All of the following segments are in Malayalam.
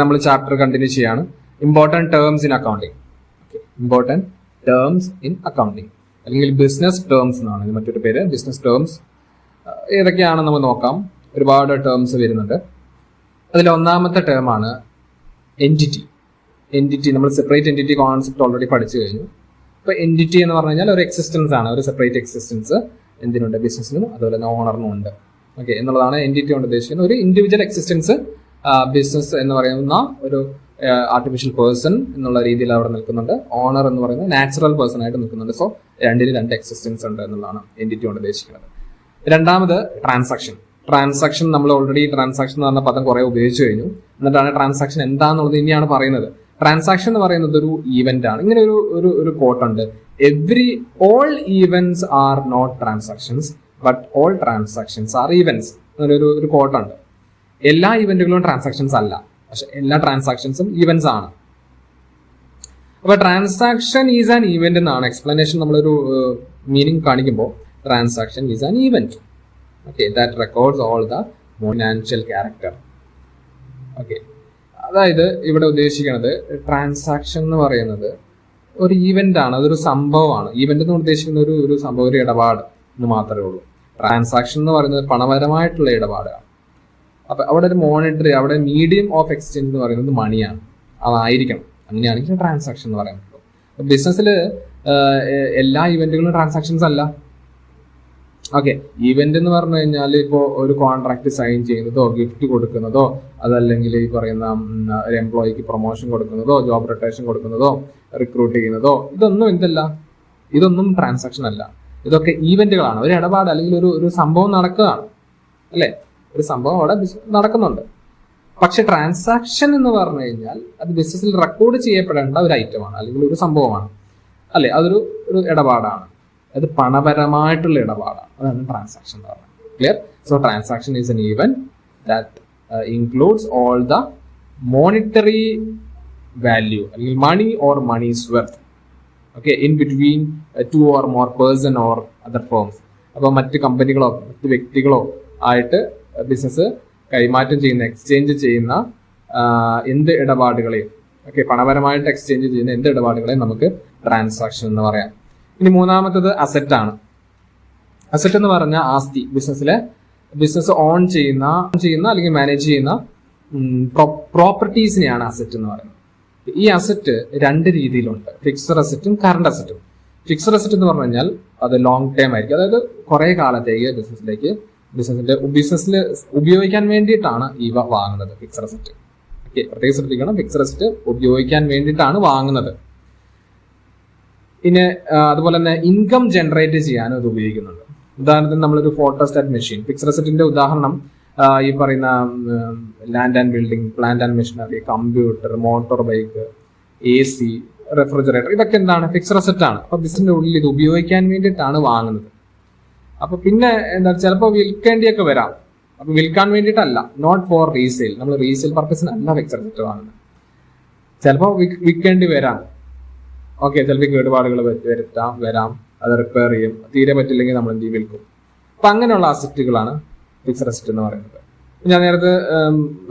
നമ്മൾ ചാപ്റ്റർ കണ്ടിന്യൂ ചെയ്യാണ്. Important terms in accounting. Important terms in accounting അല്ലെങ്കിൽ ബിസിനസ് ടേംസ് എന്നാണ് ഇത് മറ്റൊരു പേര്. ബിസിനസ് ടേംസ് ഏതൊക്കെയാണെന്ന് നമുക്ക് നോക്കാം. ഒരുപാട് ടേംസ് വരുന്നുണ്ട്. അതിൽ ഒന്നാമത്തെ ടേമാണ് എൻറ്റിറ്റി. എൻറ്റിറ്റി നമ്മൾ സെപ്പറേറ്റ് എൻറ്റിറ്റി കോൺസെപ്റ്റ് ഓൾറെഡി പഠിച്ചു കഴിഞ്ഞു. ഇപ്പോൾ എൻറ്റിറ്റി എന്ന് പറഞ്ഞു കഴിഞ്ഞാൽ ഒരു എക്സിസ്റ്റൻസ് ആണ്, ഒരു സെപ്പറേറ്റ് എക്സിസ്റ്റൻസ് എന്തിനുണ്ട്, ബിസിനസ്സിനും അതുപോലെ തന്നെ ഓണറിനും ഉണ്ട്. ഓക്കെ, എന്നുള്ളതാണ് എൻറ്റിറ്റി കൊണ്ട് ഉദ്ദേശിക്കുന്നത്. ഒരു ഇൻഡിവിജ്വൽ എക്സിസ്റ്റൻസ് ബിസിനസ് എന്ന് പറയുന്ന ഒരു ആർട്ടിഫിഷ്യൽ പേഴ്സൺ എന്നുള്ള രീതിയിൽ അവിടെ നിൽക്കുന്നുണ്ട്. ഓണർ എന്ന് പറയുന്നത് നാച്ചുറൽ പേഴ്സൺ ആയിട്ട് നിൽക്കുന്നുണ്ട്. സോ രണ്ടിന് രണ്ട് എക്സിസ്റ്റൻസ് ഉണ്ട് എന്നുള്ളതാണ് എൻറ്റിറ്റി കൊണ്ട് ഉദ്ദേശിക്കുന്നത്. രണ്ടാമത് ട്രാൻസാക്ഷൻ. ട്രാൻസാക്ഷൻ നമ്മൾ ഓൾറെഡി ട്രാൻസാക്ഷൻ എന്ന് പറഞ്ഞ പദം കുറെ ഉപയോഗിച്ചു കഴിഞ്ഞു. എന്നിട്ടാണ് ട്രാൻസാക്ഷൻ എന്താണെന്നുള്ളത് ഇനിയാണ് പറയുന്നത്. ട്രാൻസാക്ഷൻ എന്ന് പറയുന്നത് ഒരു ഈവന്റ് ആണ്. ഇങ്ങനെ ഒരു കോട്ടുണ്ട്, all events are not transactions but all transactions are events എന്നൊരു കോട്ടുണ്ട്. എല്ലാ ഈവന്റുകളും ട്രാൻസാക്ഷൻസ് അല്ല, പക്ഷെ എല്ലാ ട്രാൻസാക്ഷൻസും ഈവന്റ്സ് ആണ്. അപ്പൊ ട്രാൻസാക്ഷൻ ഈസ് ആൻ ഈവന്റ് എന്നാണ് എക്സ്പ്ലനേഷൻ. നമ്മളൊരു മീനിങ് കാണിക്കുമ്പോൾ transaction is an event. Okay, that records all the financial character. Okay, അതായത് ഇവിടെ ഉദ്ദേശിക്കുന്നത് ട്രാൻസാക്ഷൻ എന്ന് പറയുന്നത് ഒരു ഈവന്റ് ആണ്, അതൊരു സംഭവമാണ്. ഈവന്റ് എന്ന് ഉദ്ദേശിക്കുന്ന ഒരു സംഭവം, ഒരു ഇടപാട് എന്ന് മാത്രമേ ഉള്ളൂ. ട്രാൻസാക്ഷൻ എന്ന് പറയുന്നത് പണപരമായിട്ടുള്ള ഇടപാടാണ്. അപ്പൊ അവിടെ ഒരു മോണിറ്ററി, അവിടെ മീഡിയം ഓഫ് എക്സ്ചേഞ്ച് എന്ന് പറയുന്നത് മണിയാണ്, അതായിരിക്കണം. അങ്ങനെയാണെങ്കിൽ ട്രാൻസാക്ഷൻ എന്ന് പറയുന്നത്. ബിസിനസ്സിൽ എല്ലാ ഇവന്റുകളും ട്രാൻസാക്ഷൻസ് അല്ല. ഓക്കെ, ഈവന്റ് എന്ന് പറഞ്ഞു കഴിഞ്ഞാൽ ഇപ്പോൾ ഒരു കോൺട്രാക്ട് സൈൻ ചെയ്യുന്നതോ ഗിഫ്റ്റ് കൊടുക്കുന്നതോ അതല്ലെങ്കിൽ ഈ പറയുന്ന ഒരു എംപ്ലോയിക്ക് പ്രൊമോഷൻ കൊടുക്കുന്നതോ ജോബ് റൊട്ടേഷൻ കൊടുക്കുന്നതോ റിക്രൂട്ട് ചെയ്യുന്നതോ ഇതൊന്നും ട്രാൻസാക്ഷൻ അല്ല. ഇതൊക്കെ ഈവന്റുകളാണ്. ഒരു ഇടപാട് അല്ലെങ്കിൽ ഒരു സംഭവം നടക്കുകയാണ്, അല്ലെ? ഒരു സംഭവം അവിടെ നടക്കുന്നുണ്ട്. പക്ഷെ ട്രാൻസാക്ഷൻ എന്ന് പറഞ്ഞു കഴിഞ്ഞാൽ അത് ബിസിനസ്സിൽ റെക്കോർഡ് ചെയ്യപ്പെടേണ്ട ഒരു ഐറ്റമാണ് അല്ലെങ്കിൽ ഒരു സംഭവമാണ്, അല്ലെ? അതൊരു ഇടപാടാണ്, അത് പണപരമായിട്ടുള്ള ഇടപാടാണ്. അതാണ് ട്രാൻസാക്ഷൻ എന്ന് പറയുന്നത്. Clear? So transaction is an event that includes all the monetary value അല്ലെങ്കിൽ money or money's worth. Okay, in between two or more person or other firms. അപ്പോൾ മറ്റ് കമ്പനികളോ മറ്റ് വ്യക്തികളോ ആയിട്ട് ബിസിനസ് കൈമാറ്റം ചെയ്യുന്ന, എക്സ്ചേഞ്ച് ചെയ്യുന്ന എന്ത് ഇടപാടുകളെയും, ഓക്കെ, പണപരമായിട്ട് എക്സ്ചേഞ്ച് ചെയ്യുന്ന എന്ത് ഇടപാടുകളെയും നമുക്ക് ട്രാൻസാക്ഷൻ എന്ന് പറയാം. ഇനി മൂന്നാമത്തത് അസറ്റ് ആണ്. അസറ്റ് എന്ന് പറഞ്ഞാൽ ആസ്തി. ബിസിനസ് ഓൺ ചെയ്യുന്ന അല്ലെങ്കിൽ മാനേജ് ചെയ്യുന്ന പ്രോപ്പർട്ടീസിനെയാണ് അസറ്റ് എന്ന് പറയുന്നത്. ഈ അസറ്റ് രണ്ട് രീതിയിലുണ്ട്, ഫിക്സഡ് അസറ്റും കറണ്ട് അസറ്റും. ഫിക്സഡ് അസറ്റ് എന്ന് പറഞ്ഞു കഴിഞ്ഞാൽ അത് ലോങ് ടൈം ആയിരിക്കും, അതായത് കുറെ കാലത്തേക്ക് ബിസിനസ്സിൽ ഉപയോഗിക്കാൻ വേണ്ടിയിട്ടാണ് ഇവ വാങ്ങുന്നത്, ഫിക്സഡ് അസറ്റ്. ഓക്കെ, പ്രത്യേകം ശ്രദ്ധിക്കണം, ഫിക്സഡ് അസറ്റ് ഉപയോഗിക്കാൻ വേണ്ടിയിട്ടാണ് വാങ്ങുന്നത്. പിന്നെ അതുപോലെ തന്നെ ഇൻകം ജനറേറ്റ് ചെയ്യാനും ഇത് ഉപയോഗിക്കുന്നുണ്ട്. ഉദാഹരണത്തിന് നമ്മളൊരു ഫോട്ടോസ്റ്റാറ്റ് മെഷീൻ, ഫിക്സഡ് അസറ്റിന്റെ ഉദാഹരണം ഈ പറയുന്ന land and building, plant and machinery, computer, motor bike, AC, refrigerator, ഇതൊക്കെ എന്താണ്, ഫിക്സഡ് അസറ്റ് ആണ്. അപ്പൊ ബിസിനസിന്റെ ഉള്ളിൽ ഇത് ഉപയോഗിക്കാൻ വേണ്ടിയിട്ടാണ് വാങ്ങുന്നത്. അപ്പൊ പിന്നെ എന്താ, ചിലപ്പോൾ വിൽക്കേണ്ടിയൊക്കെ വരാം. അപ്പൊ വിൽക്കാൻ വേണ്ടിയിട്ടല്ല, നോട്ട് ഫോർ റീസെയിൽ. നമ്മൾ റീസെയിൽ പർപ്പസിനല്ല ഫിക്സഡ് അസറ്റ് വാങ്ങുന്നത്. ചിലപ്പോൾ വിൽക്കേണ്ടി വരാം. ഓക്കെ, ചിലപ്പോൾ കേടുപാടുകൾ വരാം, അത് റിപ്പയർ ചെയ്യും, തീരെ പറ്റില്ലെങ്കിൽ നമ്മൾ എന്ത് ചെയ്യും, വിൽക്കും. അപ്പൊ അങ്ങനെയുള്ള അസറ്റുകളാണ് ഫിക്സഡ് അസറ്റ് എന്ന് പറയുന്നത്. ഞാൻ നേരത്തെ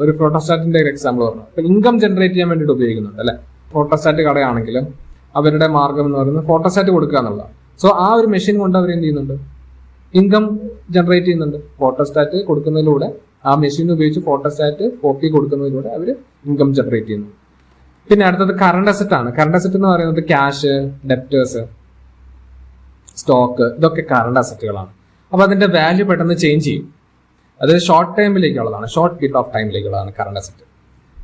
ഒരു ഫോട്ടോസ്റ്റാറ്റിന്റെ ഒരു എക്സാമ്പിൾ പറഞ്ഞു. അപ്പൊ ഇൻകം ജനറേറ്റ് ചെയ്യാൻ വേണ്ടിയിട്ട് ഉപയോഗിക്കുന്നുണ്ട്, അല്ലെ? ഫോട്ടോസ്റ്റാറ്റ് കടയാണെങ്കിലും അവരുടെ മാർഗം എന്ന് പറയുന്നത് ഫോട്ടോസ്റ്റാറ്റ് കൊടുക്കുക എന്നുള്ളതാണ്. സോ ആ ഒരു മെഷീൻ കൊണ്ട് അവർ എന്ത് ചെയ്യുന്നുണ്ട്, ഇൻകം ജനറേറ്റ് ചെയ്യുന്നുണ്ട്. ഫോട്ടോസ്റ്റാറ്റ് കൊടുക്കുന്നതിലൂടെ, ആ മെഷീൻ ഉപയോഗിച്ച് ഫോട്ടോസ്റ്റാറ്റ് കോപ്പി കൊടുക്കുന്നതിലൂടെ അവർ ഇൻകം ജനറേറ്റ് ചെയ്യുന്നു. പിന്നെ അടുത്തത് കറണ്ട് അസറ്റ് ആണ്. കറണ്ട് അസറ്റ് എന്ന് പറയുന്നത് ക്യാഷ്, ഡെപ്റ്റേഴ്സ്, സ്റ്റോക്ക്, ഇതൊക്കെ കറണ്ട് അസറ്റുകളാണ്. അപ്പൊ അതിന്റെ വാല്യൂ പെട്ടെന്ന് ചേഞ്ച് ചെയ്യും. അത് ഷോർട്ട് ടൈമിലേക്കുള്ളതാണ്, ഷോർട്ട് പീരീഡ് ഓഫ് ടൈമിലേക്കുള്ളതാണ് കറണ്ട് അസറ്റ്.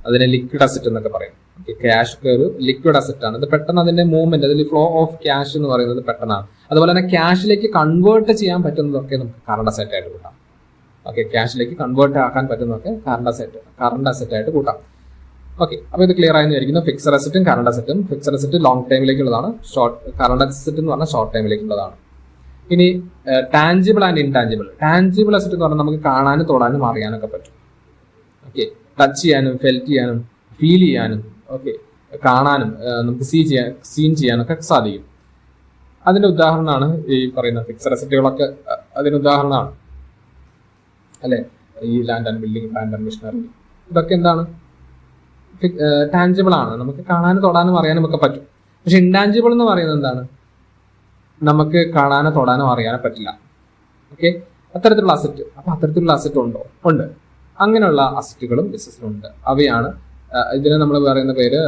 അതിനെ ലിക്വിഡ് അസറ്റ് എന്നൊക്കെ പറയും. ക്യാഷ് ഒരു ലിക്വിഡ് അസറ്റ് ആണ്. അത് പെട്ടെന്ന് അതിന്റെ മൂവ്മെന്റ്, അതിൽ ഫ്ലോ ഓഫ് ക്യാഷ് എന്ന് പറയുന്നത് പെട്ടെന്നാണ്. അതുപോലെ തന്നെ ക്യാഷിലേക്ക് കൺവേർട്ട് ചെയ്യാൻ പറ്റുന്നതൊക്കെ നമുക്ക് കറണ്ട് അസറ്റ് ആയിട്ട് കൂട്ടാം. ഓക്കെ, ക്യാഷിലേക്ക് കൺവേർട്ട് ആക്കാൻ പറ്റുന്നതൊക്കെ കറണ്ട് അസറ്റ് ആയിട്ട് കൂട്ടാം. ഓക്കെ, അപ്പൊ ഇത് ക്ലിയർ ആയെന്ന് വിചാരിക്കുന്നു. ഫിക്സഡ് അസറ്റും കറണ്ട് അസറ്റും. ഫിക്സഡ് അസറ്റ് ലോങ് ടൈമിലേക്കുള്ളതാണ്, കറണ്ട് അസറ്റ് എന്ന് പറഞ്ഞാൽ ഷോർട്ട് ടൈമിലേക്കുള്ളതാണ്. ഇനി tangible and intangible. Tangible asset എന്ന് പറഞ്ഞാൽ നമുക്ക് കാണാനും തൊടാനും അറിയാനൊക്കെ പറ്റും. ഓക്കെ, ടച്ച് ചെയ്യാനും ഫെൽറ്റ് ചെയ്യാനും ഫീൽ ചെയ്യാനും, ഓക്കെ, കാണാനും നമുക്ക് സീൻ ചെയ്യാനൊക്കെ സാധിക്കും. അതിന്റെ ഉദാഹരണമാണ് ഈ പറയുന്ന ഫിക്സഡ് അസറ്റുകളൊക്കെ. അതിന് ഉദാഹരണമാണ്, അല്ലെ? ഈ land and building, plant and machinery, ഇതൊക്കെ എന്താണ്, ടാഞ്ചിബിൾ ആണ്, നമുക്ക് കാണാനും തൊടാനും അറിയാനും ഒക്കെ പറ്റും. പക്ഷെ ഇൻടാഞ്ചിബിൾ എന്ന് പറയുന്നത് എന്താണ്? നമുക്ക് കാണാനോ തൊടാനോ അറിയാനോ പറ്റില്ല. ഓക്കെ, അത്തരത്തിലുള്ള അസറ്റ്. അപ്പൊ അത്തരത്തിലുള്ള അസറ്റ് ഉണ്ടോ? ഉണ്ട്. അങ്ങനെയുള്ള അസറ്റുകളും ബിസിനസ്സിലുണ്ട്. അവയാണ് ഇതിനെ നമ്മൾ പറയുന്ന പേര്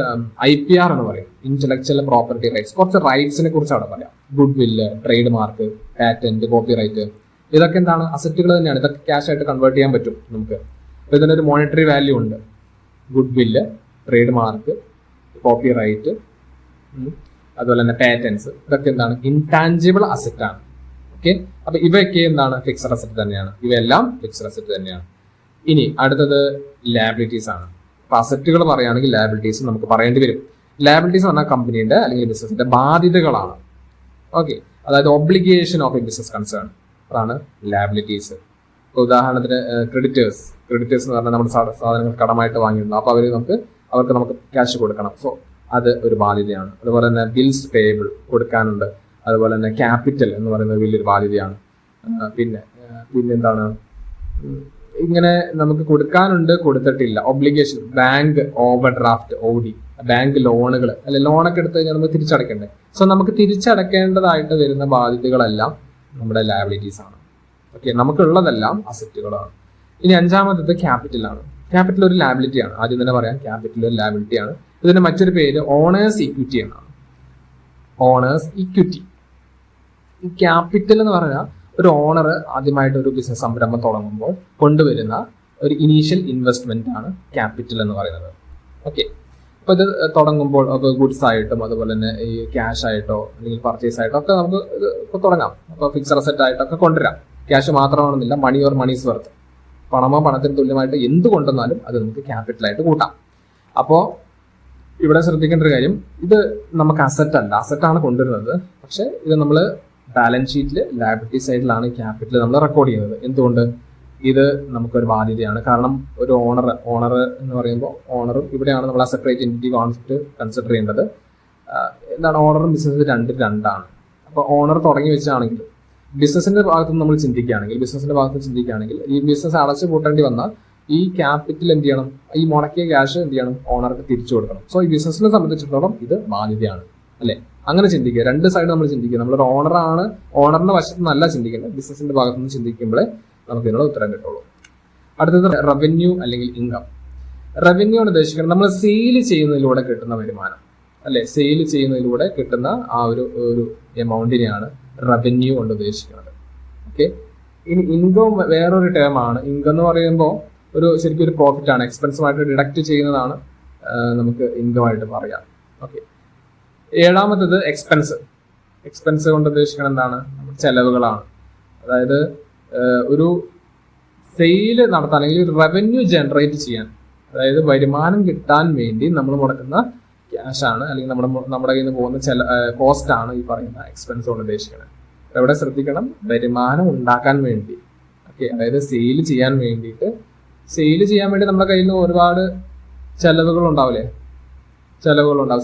IPR എന്ന് പറയും, ഇന്റലക്ച്വൽ പ്രോപ്പർട്ടി റൈറ്റ്സ്. കുറച്ച് റൈറ്റ്സിനെ കുറിച്ച് അവിടെ പറയാം. Goodwill, trademark, patent, copyright, ഇതൊക്കെ എന്താണ്? അസറ്റുകൾ തന്നെയാണ്. ഇതൊക്കെ ക്യാഷ് ആയിട്ട് കൺവേർട്ട് ചെയ്യാൻ പറ്റും നമുക്ക്. അപ്പൊ ഇതിനൊരു മോണിറ്ററി വാല്യൂ ഉണ്ട്. ഗുഡ് വില്ല്, ട്രേഡ് മാർക്ക്, കോപ്പി റൈറ്റ്, അതുപോലെ തന്നെ പാറ്റൻസ്, ഇതൊക്കെ എന്താണ്? ഇൻടാഞ്ചിബിൾ അസറ്റ് ആണ്. ഓക്കെ, അപ്പൊ ഇവയൊക്കെ എന്താണ്? ഫിക്സഡ് അസറ്റ് തന്നെയാണ്. ഇവയെല്ലാം ഫിക്സഡ് അസറ്റ് തന്നെയാണ്. ഇനി അടുത്തത് ലാബിലിറ്റീസ് ആണ്. അപ്പൊ അസറ്റുകൾ പറയുകയാണെങ്കിൽ ലാബിലിറ്റീസ് നമുക്ക് പറയേണ്ടി വരും. ലാബിലിറ്റീസ് എന്ന് പറഞ്ഞാൽ കമ്പനിയുടെ അല്ലെങ്കിൽ ബിസിനസിന്റെ ബാധ്യതകളാണ്. ഓക്കെ, അതായത് obligation of A business concern, അതാണ് ലാബിലിറ്റീസ്. ഉദാഹരണത്തിന് ക്രെഡിറ്റേഴ്സ് എന്ന് പറഞ്ഞാൽ നമ്മുടെ സാധനങ്ങൾ കടമായിട്ട് വാങ്ങിയിട്ടുണ്ട്. അപ്പൊ അവർക്ക് നമുക്ക് ക്യാഷ് കൊടുക്കണം. സോ അത് ഒരു ബാധ്യതയാണ്. അതുപോലെ തന്നെ ബിൽസ് പേയബിൾ കൊടുക്കാനുണ്ട്. അതുപോലെ തന്നെ ക്യാപിറ്റൽ എന്ന് പറയുന്നത് വലിയൊരു ബാധ്യതയാണ്. പിന്നെന്താണ്? ഇങ്ങനെ നമുക്ക് കൊടുക്കാനുണ്ട്, കൊടുത്തിട്ടില്ല. Obligation, bank over draft, OD, bank ലോണുകൾ, അല്ലെ ലോണൊക്കെ എടുത്തു കഴിഞ്ഞാൽ നമുക്ക് തിരിച്ചടക്കണ്ടേ. സോ നമുക്ക് തിരിച്ചടക്കേണ്ടതായിട്ട് വരുന്ന ബാധ്യതകളെല്ലാം നമ്മുടെ ലയബിലിറ്റീസ് ആണ്. ഓക്കെ, നമുക്കുള്ളതെല്ലാം അസറ്റുകളാണ്. ഇനി അഞ്ചാമത്തത് ക്യാപിറ്റലാണ്. ക്യാപിറ്റൽ ഒരു ലാബിലിറ്റി ആണ്. ആദ്യം തന്നെ പറയാം, ക്യാപിറ്റൽ ഒരു ലാബിലിറ്റി ആണ്. ഇതിന്റെ മറ്റൊരു പേര് ഓണേഴ്സ് ഇക്വിറ്റി എന്നാണ്. Owners equity. ഈ ക്യാപിറ്റൽ എന്ന് പറഞ്ഞാൽ ഒരു ഓണർ ആദ്യമായിട്ട് ഒരു ബിസിനസ് സംരംഭം തുടങ്ങുമ്പോൾ കൊണ്ടുവരുന്ന ഒരു ഇനീഷ്യൽ ഇൻവെസ്റ്റ്മെന്റ് ആണ് ക്യാപിറ്റൽ എന്ന് പറയുന്നത്. ഓക്കെ, അപ്പൊ ഇത് തുടങ്ങുമ്പോൾ ഗുഡ്സ് ആയിട്ടും അതുപോലെ തന്നെ ഈ ക്യാഷ് ആയിട്ടോ അല്ലെങ്കിൽ പർച്ചേസ് ആയിട്ടോ ഒക്കെ നമുക്ക് ഇത് തുടങ്ങാം. അപ്പൊ ഫിക്സഡ് അസറ്റ് ആയിട്ടൊക്കെ കൊണ്ടുവരാം. ക്യാഷ് മാത്രമാണെന്നില്ല, മണി ഓർ മണീസ് വർത്ത്, പണമോ പണത്തിന് തുല്യമായിട്ട് എന്ത് കൊണ്ടുവന്നാലും അത് നമുക്ക് ക്യാപിറ്റലായിട്ട് കൂട്ടാം. അപ്പോൾ ഇവിടെ ശ്രദ്ധിക്കേണ്ട ഒരു കാര്യം, ഇത് നമുക്ക് അസറ്റ് അല്ല, അസറ്റാണ് കൊണ്ടുവരുന്നത്. പക്ഷെ ഇത് നമ്മൾ ബാലൻസ് ഷീറ്റിൽ ലയബിലിറ്റി സൈഡിലാണ് ക്യാപിറ്റൽ നമ്മൾ റെക്കോർഡ് ചെയ്യുന്നത്. എന്തുകൊണ്ട്? ഇത് നമുക്കൊരു ബാധ്യതയാണ്. കാരണം ഒരു ഓണർ എന്ന് പറയുമ്പോൾ ഓണറും ഇവിടെയാണ് നമ്മൾ ആ സെപ്പറേറ്റ് എൻറ്റിറ്റി കോൺസെപ്റ്റ് കൺസിഡർ ചെയ്യേണ്ടത്. എന്താണ്? ഓണറും ബിസിനസ് രണ്ടാണ്. അപ്പോൾ ഓണർ തുടങ്ങി വെച്ചാണെങ്കിൽ ബിസിനസിന്റെ ഭാഗത്ത് നമ്മൾ ചിന്തിക്കുകയാണെങ്കിൽ ഈ ബിസിനസ് അടച്ചു പൂട്ടേണ്ടി വന്നാൽ ഈ ക്യാപിറ്റൽ എന്ത് ചെയ്യണം? ഈ മുടക്കിയ ക്യാഷ് എന്ത് ചെയ്യണം? ഓണർക്ക് തിരിച്ചു കൊടുക്കണം. സോ ഈ ബിസിനസിനെ സംബന്ധിച്ചിടത്തോളം ഇത് ബാധ്യതയാണ്, അല്ലെ? അങ്ങനെ ചിന്തിക്കുക. രണ്ട് സൈഡ് നമ്മൾ ചിന്തിക്കുക. നമ്മളൊരു ഓണറാണ്, ഓണറിന്റെ വശത്ത് നല്ല ചിന്തിക്കേണ്ടത്, ബിസിനസിന്റെ ഭാഗത്ത് നിന്ന് ചിന്തിക്കുമ്പോഴേ നമുക്ക് ഇതിനുള്ള ഉത്തരം കിട്ടുള്ളൂ. അടുത്തത് റവന്യൂ അല്ലെങ്കിൽ ഇൻകം. റവന്യൂ ആണ് ഉദ്ദേശിക്കുന്നത് നമ്മൾ സെയിൽ ചെയ്യുന്നതിലൂടെ കിട്ടുന്ന വരുമാനം, അല്ലെ? സെയിൽ ചെയ്യുന്നതിലൂടെ കിട്ടുന്ന ആ ഒരു എമൗണ്ടിനെയാണ് റവന്യൂ കൊണ്ട് ഉദ്ദേശിക്കുന്നത്. ഓക്കെ, ഇനി ഇൻകം വേറൊരു ടേം ആണ്. ഇൻകം എന്ന് പറയുമ്പോൾ ശരിക്കും ഒരു പ്രോഫിറ്റ് ആണ്, എക്സ്പെൻസുമായിട്ട് ഡിഡക്ട് ചെയ്യുന്നതാണ് നമുക്ക് ഇൻകം ആയിട്ട് പറയാം. ഓക്കെ, ഏഴാമത്തത് എക്സ്പെൻസ് കൊണ്ട് ഉദ്ദേശിക്കുന്നത് എന്താണ്? ചെലവുകളാണ്. അതായത് ഒരു സെയിൽ നടത്താൻ അല്ലെങ്കിൽ റവന്യൂ ജനറേറ്റ് ചെയ്യാൻ, അതായത് വരുമാനം കിട്ടാൻ വേണ്ടി നമ്മൾ മുടക്കുന്ന ക്യാഷ് ആണ്, അല്ലെങ്കിൽ നമ്മുടെ കയ്യിൽ നിന്ന് പോകുന്ന കോസ്റ്റ് ആണ് ഈ പറയുന്ന എക്സ്പെൻസ് കൊണ്ട് ഉദ്ദേശിക്കുന്നത്. ഇവിടെ ശ്രദ്ധിക്കണം, വരുമാനം ഉണ്ടാക്കാൻ വേണ്ടി. ഓക്കെ, അതായത് സെയിൽ ചെയ്യാൻ വേണ്ടി നമ്മുടെ കയ്യിൽ നിന്ന് ഒരുപാട് ചെലവുകൾ ഉണ്ടാവില്ലേ?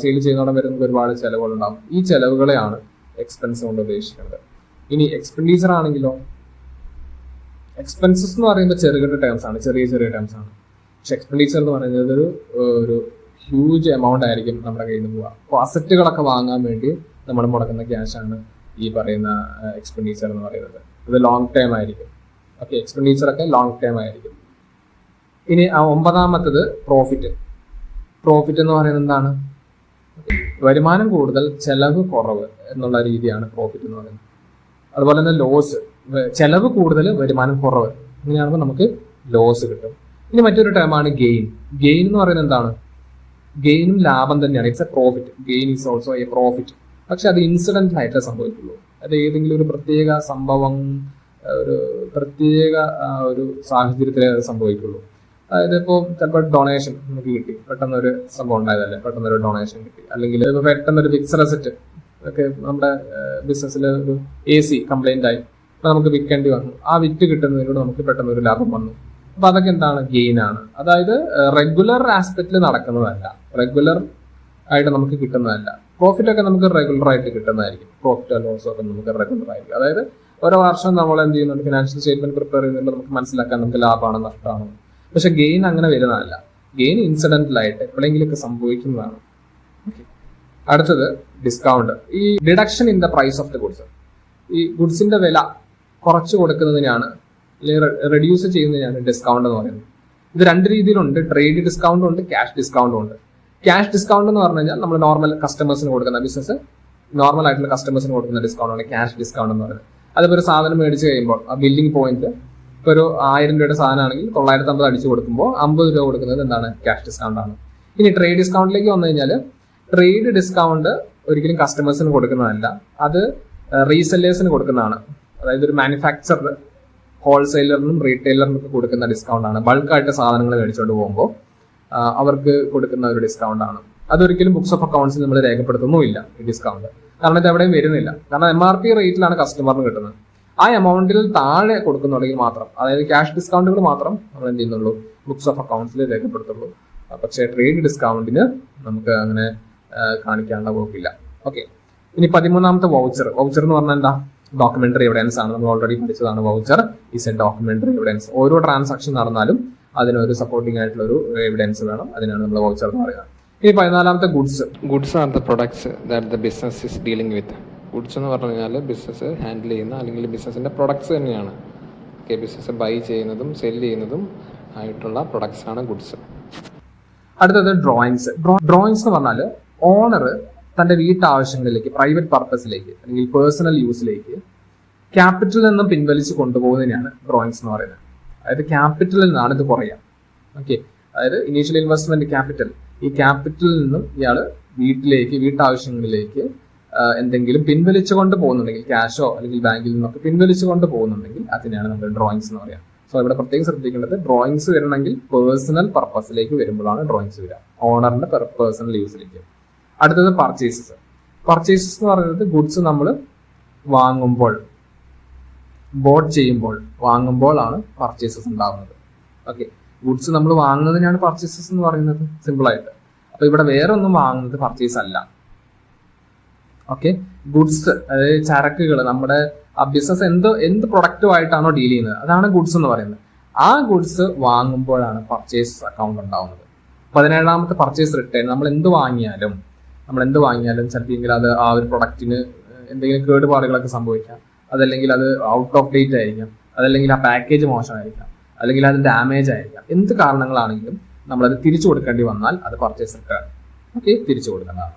സെയിൽ ചെയ്യുന്നതോടെ വരുന്ന ഒരുപാട് ചെലവുകളുണ്ടാവും. ഈ ചെലവുകളെയാണ് എക്സ്പെൻസ് കൊണ്ട് ഉദ്ദേശിക്കുന്നത്. ഇനി എക്സ്പെൻഡിച്ചർ ആണെങ്കിലോ, എക്സ്പെൻസസ് എന്ന് പറയുമ്പോൾ ചെറിയ ടേംസ് ആണ്. പക്ഷെ എക്സ്പെൻഡിച്ചർ എന്ന് പറയുന്നത് ഒരു ഹ്യൂജ് എമൗണ്ട് ആയിരിക്കും നമ്മുടെ കയ്യിൽ നിന്ന് പോവുക. അപ്പോൾ അസറ്റുകളൊക്കെ വാങ്ങാൻ വേണ്ടി നമ്മൾ മുടക്കുന്ന ക്യാഷ് ആണ് ഈ പറയുന്ന എക്സ്പെൻഡിച്ചർ എന്ന് പറയുന്നത്. ഇത് ലോങ് ടേം ആയിരിക്കും. ഓക്കെ, എക്സ്പെൻഡിച്ചർ ഒക്കെ ലോങ് ടേം ആയിരിക്കും. ഇനി ഒമ്പതാമത്തത് പ്രോഫിറ്റ് എന്ന് പറയുന്നത് എന്താണ്? വരുമാനം കൂടുതൽ ചെലവ് കുറവ് എന്നുള്ള രീതിയാണ് പ്രോഫിറ്റ് എന്ന് പറയുന്നത്. അതുപോലെ തന്നെ ലോസ്, ചെലവ് കൂടുതൽ വരുമാനം കുറവ്, ഇങ്ങനെയാകുമ്പോൾ നമുക്ക് ലോസ് കിട്ടും. ഇനി മറ്റൊരു ടേമാണ് ഗെയിൻ എന്ന് പറയുന്നത് എന്താണ്? ഗെയിനും ലാഭം തന്നെയാണ്. It's A profit. Gain is also A profit. പക്ഷെ അത് ഇൻസിഡന്റ് ആയിട്ടേ സംഭവിക്കുള്ളൂ. അത് ഏതെങ്കിലും ഒരു പ്രത്യേക സംഭവം, ഒരു പ്രത്യേക ഒരു സാഹചര്യത്തിലേ അത് സംഭവിക്കുള്ളൂ. അതായത് ഇപ്പോൾ ചിലപ്പോൾ ഡൊണേഷൻ നമുക്ക് കിട്ടി, പെട്ടെന്നൊരു സംഭവം ഉണ്ടായതല്ലേ, പെട്ടെന്നൊരു ഡൊണേഷൻ കിട്ടി, അല്ലെങ്കിൽ ഇപ്പോൾ പെട്ടെന്നൊരു ഫിക്സഡ് അസറ്റ് ഒക്കെ നമ്മുടെ ബിസിനസ്സിൽ ഒരു AC കംപ്ലൈന്റ് ആയി, അപ്പൊ നമുക്ക് വിൽക്കേണ്ടി വന്നു. ആ വിറ്റ് കിട്ടുന്നതിലൂടെ നമുക്ക് പെട്ടെന്നൊരു ലാഭം വന്നു. അപ്പൊ അതൊക്കെ എന്താണ്? ഗെയിൻ ആണ്. അതായത് റെഗുലർ ആസ്പെക്റ്റിൽ നടക്കുന്നതല്ല, റെഗുലർ ആയിട്ട് നമുക്ക് കിട്ടുന്നതല്ല. പ്രോഫിറ്റ് ഒക്കെ നമുക്ക് റെഗുലർ ആയിട്ട് കിട്ടുന്നതായിരിക്കും. പ്രോഫിറ്റ് ലോസ് ഒക്കെ നമുക്ക് റെഗുലർ ആയിരിക്കും. അതായത് ഓരോ വർഷം നമ്മൾ എന്ത് ചെയ്യുന്നുണ്ട്, ഫിനാൻഷ്യൽ സ്റ്റേറ്റ്മെന്റ് പ്രിപ്പയർ ചെയ്യുന്നുണ്ട്, നമുക്ക് മനസ്സിലാക്കാൻ നമുക്ക് ലാഭമാണ് നഷ്ടമാണ്. പക്ഷെ ഗെയിൻ അങ്ങനെ വരുന്നതല്ല. ഗെയിൻ ഇൻസിഡന്റലായിട്ട് എപ്പോഴെങ്കിലുമൊക്കെ സംഭവിക്കുന്നതാണ്. അടുത്തത് ഡിസ്കൗണ്ട്. ഈ deduction in the price of the goods. ഈ ഗുഡ്സിന്റെ വില കുറച്ച് കൊടുക്കുന്നതിനാണ് അല്ലെങ്കിൽ റെഡ്യൂസ് ചെയ്യുന്നതിനാണ് ഡിസ്കൗണ്ട് എന്ന് പറയുന്നത്. ഇത് രണ്ട് രീതിയിലുണ്ട്. ട്രേഡ് ഡിസ്കൗണ്ടും ഉണ്ട്, ക്യാഷ് ഡിസ്കൗണ്ടും ഉണ്ട്. ക്യാഷ് ഡിസ്കൗണ്ട് എന്ന് പറഞ്ഞു കഴിഞ്ഞാൽ നമ്മൾ നോർമൽ കസ്റ്റമേഴ്സിന് കൊടുക്കുന്ന, ബിസിനസ് നോർമൽ ആയിട്ടുള്ള കസ്റ്റമേഴ്സിന് കൊടുക്കുന്ന ഡിസ്കൗണ്ട് ആണ് ക്യാഷ് ഡിസ്കൗണ്ട് എന്ന് പറയുന്നത്. അതിപ്പോൾ ഒരു സാധനം മേടിച്ച് കഴിയുമ്പോൾ ആ ബില്ലിംഗ് പോയിന്റ് ഇപ്പോൾ ഒരു 1000 രൂപയുടെ സാധനമാണെങ്കിൽ 950 അടിച്ചു കൊടുക്കുമ്പോൾ 50 രൂപ കൊടുക്കുന്നത് എന്താണ്? ക്യാഷ് ഡിസ്കൗണ്ട് ആണ്. ഇനി ട്രേഡ് ഡിസ്കൗണ്ടിലേക്ക് വന്നു കഴിഞ്ഞാൽ ട്രേഡ് ഡിസ്കൗണ്ട് ഒരിക്കലും കസ്റ്റമേഴ്സിന് കൊടുക്കുന്നതല്ല, അത് റീസെല്ലേഴ്സിന് കൊടുക്കുന്നതാണ്. അതായത് ഒരു മാനുഫാക്ചറർ ഹോൾസെയിലറിനും റീറ്റെയിലറിനും ഒക്കെ കൊടുക്കുന്ന ഡിസ്കൗണ്ട് ആണ്. ബൾക്കായിട്ട് സാധനങ്ങൾ മേടിച്ചുകൊണ്ട് പോകുമ്പോൾ അവർക്ക് കൊടുക്കുന്ന ഒരു ഡിസ്കൗണ്ട് ആണ്. അതൊരിക്കലും ബുക്സ് ഓഫ് അക്കൗണ്ട്സിൽ നമ്മൾ രേഖപ്പെടുത്തുന്നുമില്ല ഈ ഡിസ്കൗണ്ട്. കാരണം ഇത് എവിടെയും വരുന്നില്ല. കാരണം MRP റേറ്റിലാണ് കസ്റ്റമറിന് കിട്ടുന്നത്. ആ എമൗണ്ടിൽ താഴെ കൊടുക്കുന്നുണ്ടെങ്കിൽ മാത്രം, അതായത് ക്യാഷ് ഡിസ്കൗണ്ടുകൾ മാത്രം നമ്മൾ എന്ത് ചെയ്യുന്നുള്ളൂ? ബുക്സ് ഓഫ് അക്കൗണ്ട്സിൽ രേഖപ്പെടുത്തുള്ളൂ. പക്ഷേ ട്രേഡ് ഡിസ്കൗണ്ടിന് നമുക്ക് അങ്ങനെ കാണിക്കാനുള്ള വകുപ്പില്ല. ഓക്കെ. ഇനി 13ാമത്തെ വൗച്ചർ. വൗച്ചർ എന്ന് പറഞ്ഞാൽ എന്താ? ഡോക്യുമെന്ററി എവിഡൻസ് ആണ്. നമ്മൾ ഓൾറെഡി പഠിച്ചതാണ്. Voucher is A documentary evidence. ഓരോ ട്രാൻസാക്ഷൻ നടന്നാലും അതിനൊരു സപ്പോർട്ടിംഗ് ആയിട്ടുള്ള ഒരു എവിഡൻസ് വേണം. അതിനാണ് നമ്മൾ വൗച്ചർ എന്ന് പറയുന്നത്. ഇനി 14ാമത്തെ goods. Goods are the products that the business is dealing with. Goods എന്ന് പറഞ്ഞു കഴിഞ്ഞാൽ ബിസിനസ് ഹാൻഡിൽ ചെയ്യുന്ന അല്ലെങ്കിൽ ബിസിനസിന്റെ പ്രൊഡക്ട്സ് തന്നെയാണ്. ഓക്കെ, ബിസിനസ് ബൈ ചെയ്യുന്നതും സെല് ചെയ്യുന്നതും ആയിട്ടുള്ള പ്രൊഡക്ട്സ് ആണ് ഗുഡ്സ്. അടുത്തത് ഡ്രോയിങ്സ്. ഡ്രോയിങ്സ് എന്ന് പറഞ്ഞാൽ ഓണർ തന്റെ വീട്ടാവശ്യങ്ങളിലേക്ക്, പ്രൈവറ്റ് പർപ്പസിലേക്ക് അല്ലെങ്കിൽ പേഴ്സണൽ യൂസിലേക്ക് ക്യാപിറ്റലിൽ നിന്നും പിൻവലിച്ച് കൊണ്ടുപോകുന്നതിനാണ് ഡ്രോയിങ്സ് എന്ന് പറയുന്നത്. അതായത് ക്യാപിറ്റലിൽ നിന്നാണ് ഇത് കുറയാം. ഓക്കെ, അതായത് ഇനീഷ്യൽ ഇൻവെസ്റ്റ്മെന്റ് ക്യാപിറ്റൽ, ഈ ക്യാപിറ്റലിൽ നിന്നും ഇയാൾ വീട്ടാവശ്യങ്ങളിലേക്ക് എന്തെങ്കിലും പിൻവലിച്ചു കൊണ്ട് പോകുന്നുണ്ടെങ്കിൽ, ക്യാഷോ അല്ലെങ്കിൽ ബാങ്കിൽ നിന്നൊക്കെ പിൻവലിച്ചു കൊണ്ട് പോകുന്നുണ്ടെങ്കിൽ അതിനെയാണ് നമ്മൾ ഡ്രോയിങ്സ് എന്ന് പറയാം. സോ ഇവിടെ പ്രത്യേകം ശ്രദ്ധിക്കേണ്ടത്, ഡ്രോയിങ്സ് വരണമെങ്കിൽ പേഴ്സണൽ പർപ്പസിലേക്ക് വരുമ്പോഴാണ് ഡ്രോയിങ്സ് വരിക, ഓണറിന്റെ പേഴ്സണൽ യൂസിലേക്ക്. അടുത്തത് പർച്ചേസസ്. പർച്ചേസസ് എന്ന് പറയുന്നത് ഗുഡ്സ് നമ്മൾ വാങ്ങുമ്പോൾ, ബോട്ട് ചെയ്യുമ്പോൾ, വാങ്ങുമ്പോഴാണ് പർച്ചേസസ് ഉണ്ടാകുന്നത്. ഓക്കെ, ഗുഡ്സ് നമ്മൾ വാങ്ങുന്നതിനാണ് പർച്ചേസസ് എന്ന് പറയുന്നത്, സിമ്പിൾ ആയിട്ട്. അപ്പൊ ഇവിടെ വേറെ ഒന്നും വാങ്ങുന്നത് പർച്ചേസ് അല്ല. ഓക്കെ, ഗുഡ്സ് അതായത് ചരക്കുകൾ, നമ്മുടെ ബിസിനസ് എന്ത് പ്രൊഡക്റ്റുമായിട്ടാണോ ഡീൽ ചെയ്യുന്നത് അതാണ് ഗുഡ്സ് എന്ന് പറയുന്നത്. ആ ഗുഡ്സ് വാങ്ങുമ്പോഴാണ് പർച്ചേസ് അക്കൗണ്ട് ഉണ്ടാവുന്നത്. 17ാമത്തെ പർച്ചേസ് റിട്ടേൺ. നമ്മൾ എന്ത് വാങ്ങിയാലും ചിലപ്പോൾ അത് ആ ഒരു പ്രൊഡക്റ്റിന് എന്തെങ്കിലും കേടുപാടുകളൊക്കെ സംഭവിക്കാം, അതല്ലെങ്കിൽ അത് ഔട്ട് ഓഫ് ഡേറ്റ് ആയിരിക്കാം, അതല്ലെങ്കിൽ ആ പാക്കേജ് മോശമായിരിക്കാം, അല്ലെങ്കിൽ അത് ഡാമേജ് ആയിരിക്കാം. എന്ത് കാരണങ്ങളാണെങ്കിലും നമ്മളത് തിരിച്ചു കൊടുക്കേണ്ടി വന്നാൽ അത് പർച്ചേസ് റിട്ടേൺ. ഓക്കെ, തിരിച്ചു കൊടുക്കേണ്ടതാണ്.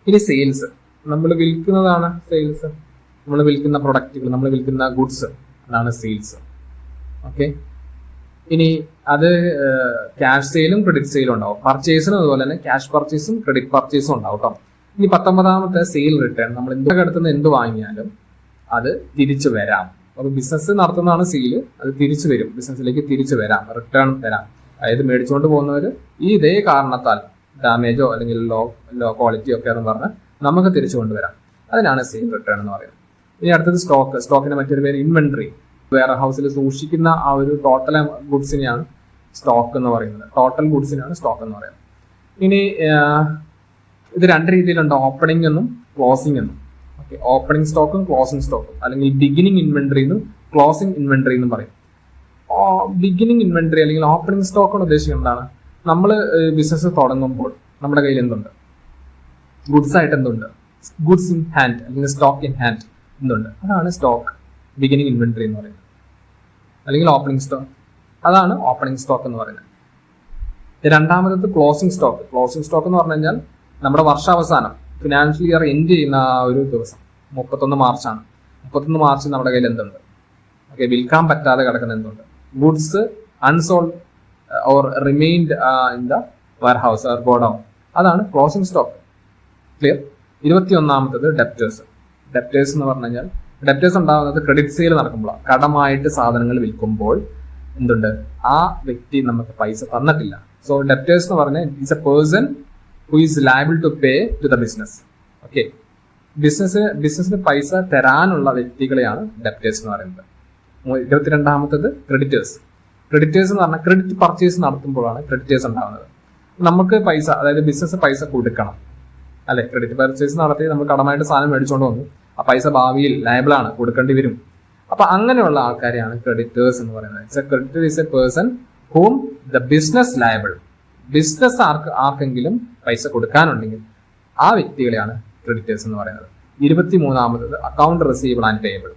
ഇനി സെയിൽസ്. നമ്മൾ വിൽക്കുന്നതാണ് സെയിൽസ്. നമ്മൾ വിൽക്കുന്ന പ്രൊഡക്റ്റുകൾ, നമ്മൾ വിൽക്കുന്ന ഗുഡ്സ്, അതാണ് സെയിൽസ്. ഓക്കെ, ഇനി അത് ക്യാഷ് സെയിലും ക്രെഡിറ്റ് സെയിലും ഉണ്ടാവും. പർച്ചേസിനും അതുപോലെ തന്നെ ക്യാഷ് പർച്ചേസും ക്രെഡിറ്റ് പർച്ചേസും ഉണ്ടാവും കേട്ടോ. ഇനി 19ാമത്തെ സെയിൽ റിട്ടേൺ. നമ്മൾ അടുത്തുനിന്ന് എന്ത് വാങ്ങിയാലും അത് തിരിച്ചു വരാം. അപ്പൊ ബിസിനസ് നടത്തുന്നതാണ് സെയിൽ, അത് തിരിച്ചു വരും, ബിസിനസ്സിലേക്ക് തിരിച്ചു വരാം, റിട്ടേൺ വരാം. അതായത് മേടിച്ചുകൊണ്ട് പോകുന്നവർ ഈ ഇതേ കാരണത്താൽ ഡാമേജോ അല്ലെങ്കിൽ ലോ ക്വാളിറ്റിയോ ഒക്കെ എന്ന് പറഞ്ഞാൽ നമുക്ക് തിരിച്ചു കൊണ്ടുവരാം. അതിനാണ് സെയിൽ റിട്ടേൺ എന്ന് പറയുന്നത്. ഇനി അടുത്തത് സ്റ്റോക്ക്. സ്റ്റോക്കിന്റെ മറ്റൊരു പേര് ഇൻവെന്ററി. വെയർ ഹൗസിൽ സൂക്ഷിക്കുന്ന ആ ഒരു ടോട്ടൽ ഗുഡ്സിനെയാണ് സ്റ്റോക്ക് എന്ന് പറയുന്നത്. ടോട്ടൽ ഗുഡ്സിനാണ് സ്റ്റോക്ക് എന്ന് പറയുന്നത്. ഇനി ഇത് രണ്ട് രീതിയിലുണ്ട്, ഓപ്പണിംഗ് എന്നും ക്ലോസിംഗ് എന്നും. ഓക്കെ, ഓപ്പണിംഗ് സ്റ്റോക്കും ക്ലോസിംഗ് സ്റ്റോക്കും, അല്ലെങ്കിൽ ബിഗിനിങ് ഇൻവെന്ററി എന്നും ക്ലോസിംഗ് ഇൻവെന്ററി എന്നും പറയും. ബിഗിനിങ് ഇൻവെന്ററി അല്ലെങ്കിൽ ഓപ്പണിംഗ് സ്റ്റോക്ക് കൊണ്ട് ഉദ്ദേശിക്കുന്നത് എന്താണ്? നമ്മൾ ബിസിനസ് തുടങ്ങുമ്പോൾ നമ്മുടെ കയ്യിൽ എന്തുണ്ട്? ഗുഡ്സ് ആയിട്ട് എന്തുണ്ട്? ഗുഡ്സ് ഇൻ ഹാൻഡ് അല്ലെങ്കിൽ സ്റ്റോക്ക് ഇൻ ഹാൻഡ് എന്തുണ്ട്? അതാണ് സ്റ്റോക്ക്, ബിഗിനിങ് ഇൻവെന്ററി എന്ന് പറയുന്നത്, അല്ലെങ്കിൽ ഓപ്പണിംഗ് സ്റ്റോക്ക്. അതാണ് ഓപ്പണിംഗ് സ്റ്റോക്ക് എന്ന് പറയുന്നത്. രണ്ടാമത് ക്ലോസിംഗ് സ്റ്റോക്ക്. ക്ലോസിംഗ് സ്റ്റോക്ക് എന്ന് പറഞ്ഞു കഴിഞ്ഞാൽ നമ്മുടെ വർഷാവസാനം, ഫിനാൻഷ്യൽ ഇയർ എൻഡ് ചെയ്യുന്ന ആ ഒരു ദിവസം 31 മാർച്ചാണ്. 31 മാർച്ച് നമ്മുടെ കയ്യിൽ എന്തുണ്ട്? ഓക്കെ, വിൽക്കാൻ പറ്റാതെ കിടക്കുന്ന എന്തുണ്ട്? Goods unsold or remained in the warehouse or godown, അതാണ് ക്ലോസിംഗ് സ്റ്റോക്ക്. ക്ലിയർ? 21ാമത്തത് ഡെപ്റ്റേഴ്സ്. ഡെപ്റ്റേഴ്സ് എന്ന് പറഞ്ഞു കഴിഞ്ഞാൽ ഡെപ്റ്റേഴ്സ് ഉണ്ടാകുന്നത് ക്രെഡിറ്റ് സെയിൽ നടക്കുമ്പോഴാണ്. കടമായിട്ട് സാധനങ്ങൾ വിൽക്കുമ്പോൾ എന്തുണ്ട്? ആ വ്യക്തി നമുക്ക് പൈസ തന്നിട്ടില്ല. സോ ഡെപ്റ്റേഴ്സ് എന്ന് പറഞ്ഞാൽ it's a person who is liable to pay to the business. Okay, ബിസിനസിന് പൈസ തരാനുള്ള വ്യക്തികളെയാണ് ഡെപ്റ്റേഴ്സ് എന്ന് പറയുന്നത്. 22ാമത്തത് ക്രെഡിറ്റേഴ്സ്. ക്രെഡിറ്റേഴ്സ് എന്ന് പറഞ്ഞാൽ ക്രെഡിറ്റ് പർച്ചേസ് നടത്തുമ്പോഴാണ് ക്രെഡിറ്റേഴ്സ് ഉണ്ടാകുന്നത്. നമുക്ക് പൈസ, അതായത് ബിസിനസ് പൈസ കൊടുക്കണം അല്ലെ? ക്രെഡിറ്റ് പർച്ചേസ് നടത്തി നമ്മൾ കടമായിട്ട് സാധനം മേടിച്ചുകൊണ്ട് വന്നു, ആ പൈസ ഭാവിയിൽ ലയബിളാണ്, കൊടുക്കേണ്ടി വരും. അപ്പൊ അങ്ങനെയുള്ള ആൾക്കാരെയാണ് ക്രെഡിറ്റേഴ്സ് എന്ന് പറയുന്നത്. Creditor is a person whom the business liable. Business ആർക്കെങ്കിലും പൈസ കൊടുക്കാനുണ്ടെങ്കിൽ ആ വ്യക്തികളെയാണ് ക്രെഡിറ്റേഴ്സ് എന്ന് പറയുന്നത്. 23ാമത് account receivable and payable.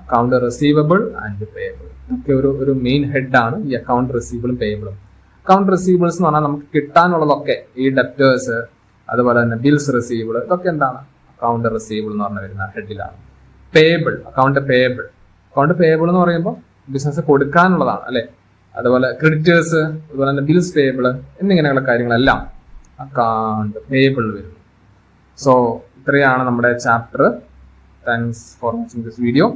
Account receivable and payable ഒക്കെ ഒരു മെയിൻ ഹെഡാണ് ഈ അക്കൗണ്ട് റിസീവബിളും പേയബിളും. അക്കൗണ്ട് റിസീവബിൾസ് എന്ന് പറഞ്ഞാൽ നമുക്ക് കിട്ടാനുള്ളതൊക്കെ ഈ ഡെപ്റ്റേഴ്സ്, അതുപോലെ തന്നെ ബിൽസ് റിസീവബിൾ, ഇതൊക്കെ എന്താണ് അക്കൗണ്ട് റിസീവബിൾ എന്ന് പറഞ്ഞ വരുന്ന ഹെഡിലാണ്. പേയബിൾ, അക്കൗണ്ട് പേയബിൾ എന്ന് പറയുമ്പോൾ ബിസിനസ് കൊടുക്കാനുള്ളതാണ് അല്ലെ. അതുപോലെ ക്രെഡിറ്റേഴ്സ്, അതുപോലെ തന്നെ ബിൽസ് പേയബിൾ എന്നിങ്ങനെയുള്ള കാര്യങ്ങളെല്ലാം അക്കൗണ്ട് പേയബിൾ വരുന്നു. സോ ഇത്രയാണ് നമ്മുടെ chapter. Thanks for watching this video.